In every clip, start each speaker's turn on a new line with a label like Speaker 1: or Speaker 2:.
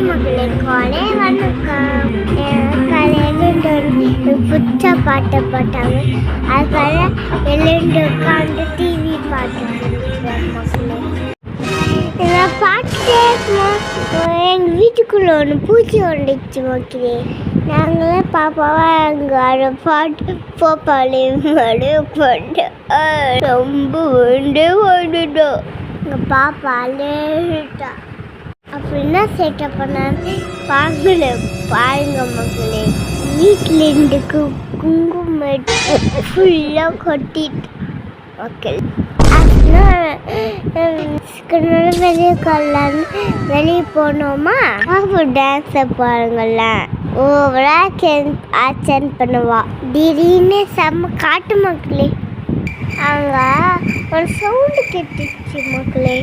Speaker 1: மக்களே காலை வணக்கம். காலையில் பிடிச்ச பாட்டை போட்டாங்க. அதுக்காக எழுந்து உட்காந்து டிவி பார்த்துருக்கேன் மக்களே. நான் பாட்டு கேட்கும்போது எங்கள் வீட்டுக்குள்ளே ஒன்று பூச்சி வந்துச்சு மக்களே. நாங்களே பாப்பாவா எங்கள் பாட்டு பாப்பாலே மழை பண்ண ரொம்ப வந்துட்டோம். எங்கள் பாப்பா அழுட்டா. அப்படின்னா சேட்டை பண்ணான்னு பாருங்க மக்களே. வீட்டிலேருந்து குங்குமம் ஃபுல்லாக கொட்டிட்டு மக்கள். அப்படின்னா வெளியே கொள்ளலான்னு வெளியே போனோமா பாப்பா டான்ஸை பாருங்களேன். ஓவராக ஆச்சன் பண்ணுவா. திடீர்னு செம்ம காட்டு மக்களே. அங்கே ஒரு சவுண்டு கேட்டுச்சு மக்களே.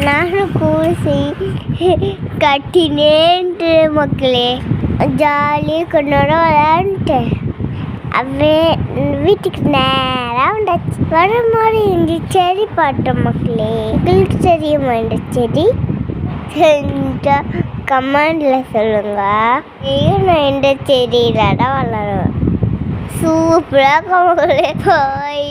Speaker 1: நானும் கூசி கட்டினேன்ட்டு மக்களே. ஜாலியாக கொண்டோட விளையாண்டுட்டேன். அப்படியே வீட்டுக்கு நேராக வந்தாச்சு. வர மாதிரி இந்த செடி பார்த்தோம் மக்களே. உங்களுக்கு தெரியுமா இந்த செடி? செஞ்சால் கமெண்டில் சொல்லுங்க. நான் இந்த செடியில் தான் வளருவேன். சூப்பராக மக்களே. பாய்.